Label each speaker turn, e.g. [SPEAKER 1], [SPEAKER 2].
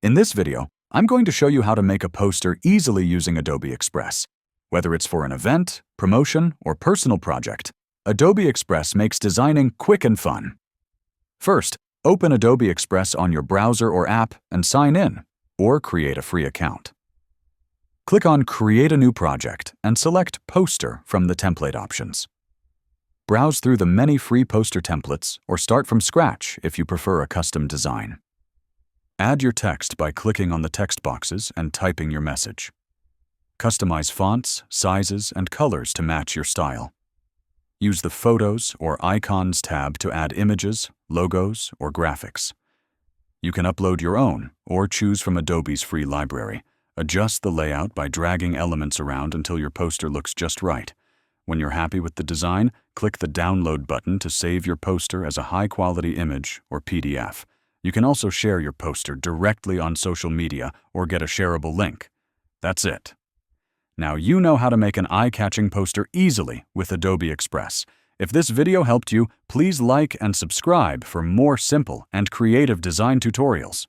[SPEAKER 1] In this video, I'm going to show you how to make a poster easily using Adobe Express. Whether it's for an event, promotion, or personal project, Adobe Express makes designing quick and fun. First, open Adobe Express on your browser or app and sign in, or create a free account. Click on Create a New Project and select Poster from the template options. Browse through the many free poster templates or start from scratch if you prefer a custom design. Add your text by clicking on the text boxes and typing your message. Customize fonts, sizes, and colors to match your style. Use the Photos or Icons tab to add images, logos, or graphics. You can upload your own or choose from Adobe's free library. Adjust the layout by dragging elements around until your poster looks just right. When you're happy with the design, click the Download button to save your poster as a high-quality image or PDF. You can also share your poster directly on social media or get a shareable link. That's it. Now you know how to make an eye-catching poster easily with Adobe Express. If this video helped you, please like and subscribe for more simple and creative design tutorials.